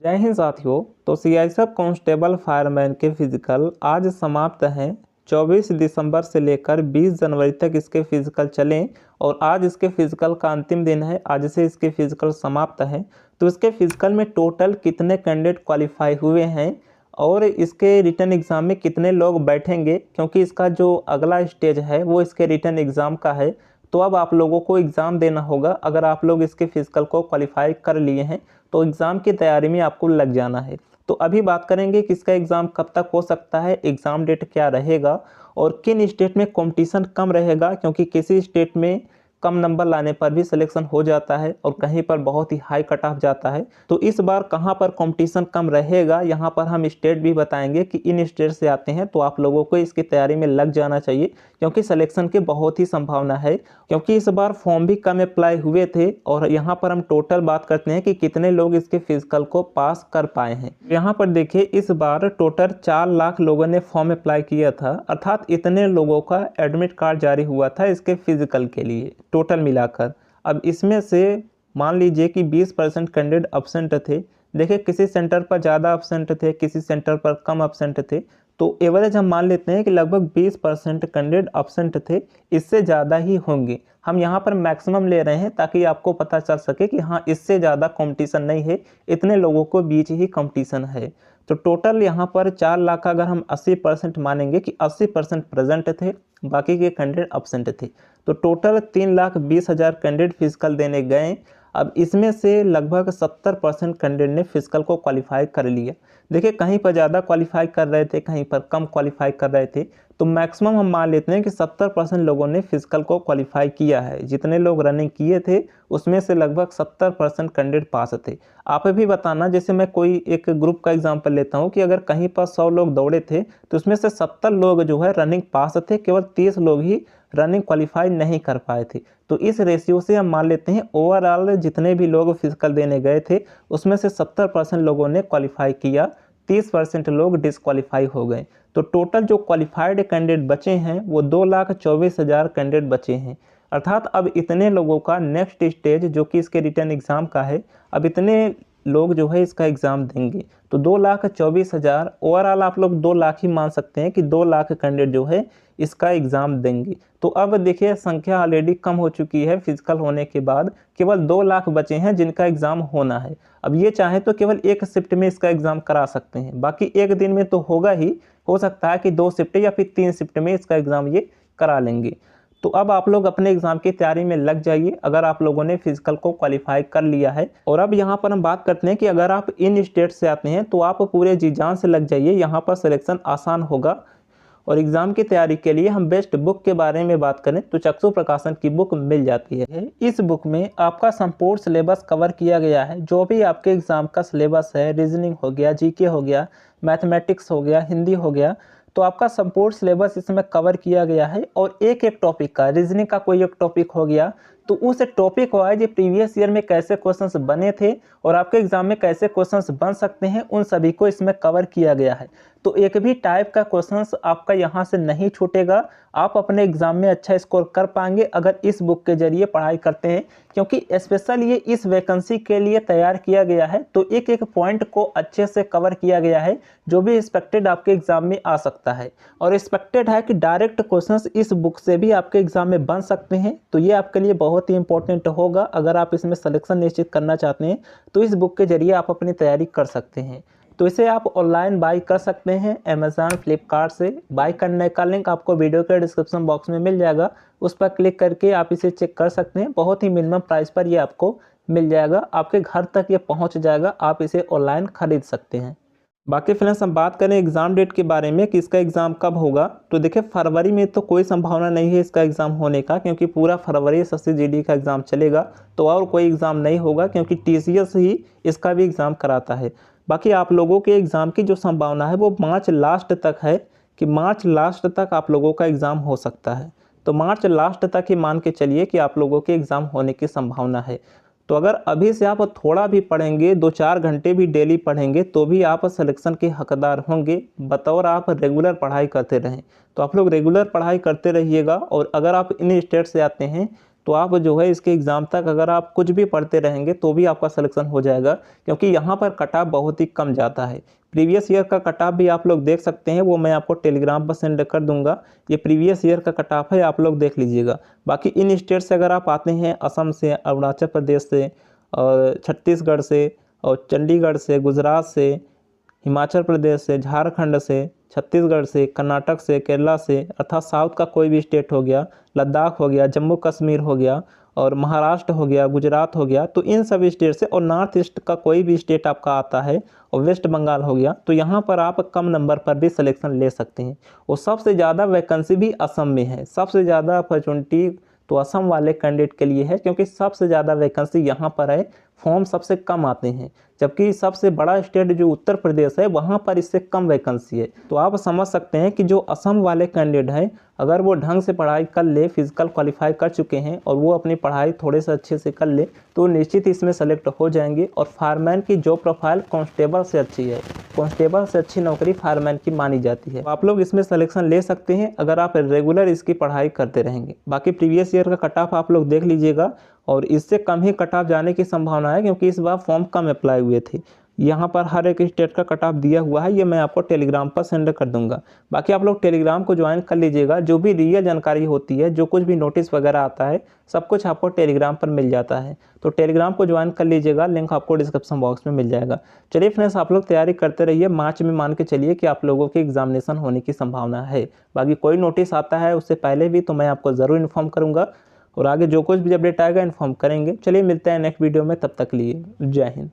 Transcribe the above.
जय हिंद साथियों। तो सीआईएसएफ कांस्टेबल फायरमैन के फिजिकल आज समाप्त हैं। 24 दिसंबर से लेकर 20 जनवरी तक इसके फिजिकल चलें और आज इसके फिजिकल का अंतिम दिन है। आज से इसके फिजिकल समाप्त है। तो इसके फिजिकल में टोटल कितने कैंडिडेट क्वालिफाई हुए हैं और इसके रिटर्न एग्ज़ाम में कितने लोग बैठेंगे, क्योंकि इसका जो अगला स्टेज है वो इसके रिटर्न एग्ज़ाम का है। तो अब आप लोगों को एग्ज़ाम देना होगा। अगर आप लोग इसके फिजिकल को क्वालिफाई कर लिए हैं तो एग्ज़ाम की तैयारी में आपको लग जाना है। तो अभी बात करेंगे कि इसका एग्ज़ाम कब तक हो सकता है, एग्ज़ाम डेट क्या रहेगा और किन स्टेट में कंपटीशन कम रहेगा, क्योंकि किसी स्टेट में कम नंबर लाने पर भी सिलेक्शन हो जाता है और कहीं पर बहुत ही हाई कट ऑफ जाता है। तो इस बार कहां पर कंपटीशन कम रहेगा, यहां पर हम स्टेट भी बताएंगे कि इन स्टेट से आते हैं तो आप लोगों को इसकी तैयारी में लग जाना चाहिए, क्योंकि सिलेक्शन की बहुत ही संभावना है। क्योंकि इस बार फॉर्म भी कम अप्लाई हुए थे और यहाँ पर हम टोटल बात करते हैं कि कितने लोग इसके फिजिकल को पास कर पाए हैं। यहाँ पर देखिए, इस बार टोटल 4 लाख लोगों ने फॉर्म अप्लाई किया था, अर्थात इतने लोगों का एडमिट कार्ड जारी हुआ था इसके फिजिकल के लिए टोटल मिलाकर। अब इसमें से मान लीजिए कि 20% कैंडिडेट अब्सेंट थे। देखिए, किसी सेंटर पर ज़्यादा अब्सेंट थे, किसी सेंटर पर कम अब्सेंट थे। तो एवरेज हम मान लेते हैं कि लगभग 20% कैंडिडेट अब्सेंट थे। इससे ज़्यादा ही होंगे। हम यहाँ पर मैक्सिमम ले रहे हैं ताकि आपको पता चल सके कि हाँ, इससे ज़्यादा कंपटीशन नहीं है, इतने लोगों को बीच ही कंपटीशन है। तो टोटल यहाँ पर 4 लाख का अगर हम 80% मानेंगे कि 80% प्रेजेंट थे, बाकी के कैंडिडेट अब्सेंट थे, तो टोटल 3,20,000 कैंडिडेट फिजिकल देने गए। अब इसमें से लगभग 70% कैंडिडेट ने फिजिकल को क्वालिफाई कर लिया। देखिए, कहीं पर ज़्यादा क्वालिफाई कर रहे थे, कहीं पर कम क्वालिफाई कर रहे थे। तो मैक्सिमम हम मान लेते हैं कि 70% लोगों ने फिजिकल को क्वालिफाई किया है। जितने लोग रनिंग किए थे उसमें से लगभग 70% कैंडिडेट पास थे। आप भी बताना, जैसे मैं कोई एक ग्रुप का एग्जांपल लेता हूं कि अगर कहीं पर 100 लोग दौड़े थे तो उसमें से 70 लोग जो है रनिंग पास थे, केवल 30 लोग ही रनिंग क्वालिफाई नहीं कर पाए थे। तो इस रेशियो से हम मान लेते हैं ओवरऑल जितने भी लोग फिजिकल देने गए थे उसमें से 70% लोगों ने क्वालिफाई किया, 30% लोग डिसक्वालीफाई हो गए। तो टोटल जो क्वालिफाइड कैंडिडेट बचे हैं वो 2,24,000 कैंडिडेट बचे हैं। अर्थात अब इतने लोगों का नेक्स्ट स्टेज जो कि इसके रिटर्न एग्ज़ाम का है, अब इतने लोग जो है इसका एग्ज़ाम देंगे। तो 2,24,000 ओवरऑल आप लोग 2 लाख ही मान सकते हैं कि 2 लाख कैंडिडेट जो है इसका एग्ज़ाम देंगे। तो अब देखिए, संख्या ऑलरेडी कम हो चुकी है। फिजिकल होने के बाद केवल 2 लाख बचे हैं जिनका एग्ज़ाम होना है। अब ये चाहे तो केवल एक शिफ्ट में इसका एग्ज़ाम करा सकते हैं, बाकी एक दिन में तो होगा ही। हो सकता है कि 2 शिफ्ट या फिर 3 शिफ्ट में इसका एग्ज़ाम ये करा लेंगे। तो अब आप लोग अपने एग्ज़ाम की तैयारी में लग जाइए अगर आप लोगों ने फिजिकल को क्वालिफाई कर लिया है। और अब यहाँ पर हम बात करते हैं कि अगर आप इन स्टेट से आते हैं तो आप पूरे जी जान से लग जाइए, यहाँ पर सिलेक्शन आसान होगा। और एग्ज़ाम की तैयारी के लिए हम बेस्ट बुक के बारे में बात करें तो चक्षु प्रकाशन की बुक मिल जाती है। इस बुक में आपका संपूर्ण सिलेबस कवर किया गया है। जो भी आपके एग्ज़ाम का सिलेबस है, रीजनिंग हो गया, जीके हो गया, मैथमेटिक्स हो गया, हिंदी हो गया, तो आपका संपूर्ण सिलेबस इसमें कवर किया गया है। और एक एक टॉपिक का, रीजनिंग का कोई एक टॉपिक हो गया तो उस टॉपिक वाइज प्रीवियस ईयर में कैसे क्वेश्चंस बने थे और आपके एग्जाम में कैसे क्वेश्चंस बन सकते हैं, उन सभी को इसमें कवर किया गया है। तो एक भी टाइप का क्वेश्चंस आपका यहाँ से नहीं छूटेगा। आप अपने एग्जाम में अच्छा स्कोर कर पाएंगे अगर इस बुक के जरिए पढ़ाई करते हैं, क्योंकि स्पेशल ये इस वैकेंसी के लिए तैयार किया गया है। तो एक एक पॉइंट को अच्छे से कवर किया गया है जो भी एक्सपेक्टेड आपके एग्जाम में आ सकता है। और एक्सपेक्टेड है कि डायरेक्ट क्वेश्चंस इस बुक से भी आपके एग्जाम में बन सकते हैं। तो ये आपके लिए बहुत ही इंपॉर्टेंट होगा। अगर आप इसमें सिलेक्शन निश्चित करना चाहते हैं तो इस बुक के जरिए आप अपनी तैयारी कर सकते हैं। तो इसे आप ऑनलाइन बाई कर सकते हैं अमेज़ॉन, फ्लिपकार्ट से। बाई करने का लिंक आपको वीडियो के डिस्क्रिप्शन बॉक्स में मिल जाएगा, उस पर क्लिक करके आप इसे चेक कर सकते हैं। बहुत ही मिनिमम प्राइस पर ये आपको मिल जाएगा, आपके घर तक ये पहुंच जाएगा, आप इसे ऑनलाइन खरीद सकते हैं। बाकी फ्रेंड्स, हम बात करें एग्ज़ाम डेट के बारे में कि इसका एग्ज़ाम कब होगा, तो देखिए फरवरी में तो कोई संभावना नहीं है इसका एग्ज़ाम होने का, क्योंकि पूरा फरवरी एसएससी जीडी का एग्ज़ाम चलेगा। तो और कोई एग्ज़ाम नहीं होगा, क्योंकि टीसीएस ही इसका भी एग्ज़ाम कराता है। बाकी आप लोगों के एग्ज़ाम की जो संभावना है वो मार्च लास्ट तक है, कि मार्च लास्ट तक आप लोगों का एग्ज़ाम हो सकता है। तो मार्च लास्ट तक ही मान के चलिए कि आप लोगों के एग्ज़ाम होने की संभावना है। तो अगर अभी से आप थोड़ा भी पढ़ेंगे, 2-4 घंटे भी डेली पढ़ेंगे, तो भी आप सिलेक्शन के हकदार होंगे, बतौर आप रेगुलर पढ़ाई करते रहें। तो आप लोग रेगुलर पढ़ाई करते रहिएगा। और अगर आप इन स्टेट से आते हैं तो आप जो है इसके एग्ज़ाम तक अगर आप कुछ भी पढ़ते रहेंगे तो भी आपका सिलेक्शन हो जाएगा, क्योंकि यहाँ पर कट ऑफ बहुत ही कम जाता है। प्रीवियस ईयर का कट ऑफ भी आप लोग देख सकते हैं, वो मैं आपको टेलीग्राम पर सेंड कर दूंगा। ये प्रीवियस ईयर का कट ऑफ है, आप लोग देख लीजिएगा। बाकी इन स्टेट से अगर आप आते हैं, असम से, अरुणाचल प्रदेश से और छत्तीसगढ़ से और चंडीगढ़ से, गुजरात से, हिमाचल प्रदेश से, झारखंड से, छत्तीसगढ़ से, कर्नाटक से, केरला से, अर्थात साउथ का कोई भी स्टेट हो गया, लद्दाख हो गया, जम्मू कश्मीर हो गया और महाराष्ट्र हो गया, गुजरात हो गया, तो इन सभी स्टेट से, और नॉर्थ ईस्ट का कोई भी स्टेट आपका आता है और वेस्ट बंगाल हो गया, तो यहाँ पर आप कम नंबर पर भी सिलेक्शन ले सकते हैं। और सबसे ज़्यादा वैकेंसी भी असम में है। सबसे ज़्यादा अपॉर्चुनिटी तो असम वाले कैंडिडेट के लिए है, क्योंकि सबसे ज़्यादा वैकेंसी यहाँ पर है, फॉर्म सबसे कम आते हैं। जबकि सबसे बड़ा स्टेट जो उत्तर प्रदेश है, वहाँ पर इससे कम वैकेंसी है। तो आप समझ सकते हैं कि जो असम वाले कैंडिडेट हैं, अगर वो ढंग से पढ़ाई कर ले, फिजिकल क्वालिफाई कर चुके हैं और वो अपनी पढ़ाई थोड़े से अच्छे से कर ले, तो निश्चित इसमें सेलेक्ट हो जाएंगे। और फायरमैन की जॉब प्रोफाइल कांस्टेबल से अच्छी है। कांस्टेबल से अच्छी नौकरी फायरमैन की मानी जाती है। तो आप लोग इसमें सिलेक्शन ले सकते हैं अगर आप रेगुलर इसकी पढ़ाई करते रहेंगे। बाकी प्रीवियस ईयर का कट ऑफ आप लोग देख लीजिएगा, और इससे कम ही कट ऑफ जाने की संभावना है, क्योंकि इस बार फॉर्म कम अप्लाई हुए थे। यहाँ पर हर एक स्टेट का कट ऑफ दिया हुआ है, ये मैं आपको टेलीग्राम पर सेंड कर दूंगा। बाकी आप लोग टेलीग्राम को ज्वाइन कर लीजिएगा। जो भी रियल जानकारी होती है, जो कुछ भी नोटिस वगैरह आता है, सब कुछ आपको टेलीग्राम पर मिल जाता है। तो टेलीग्राम को ज्वाइन कर लीजिएगा, लिंक आपको डिस्क्रिप्शन बॉक्स में मिल जाएगा। चलिए फ्रेंड्स, आप लोग तैयारी करते रहिए। मार्च में मान के चलिए कि आप लोगों के एग्जामिनेशन होने की संभावना है। बाकी कोई नोटिस आता है उससे पहले भी तो मैं आपको ज़रूर इन्फॉर्म करूँगा, और आगे जो कुछ भी अपडेट आएगा इन्फॉर्म करेंगे। चलिए मिलते हैं नेक्स्ट वीडियो में, तब तक लिए जय हिंद।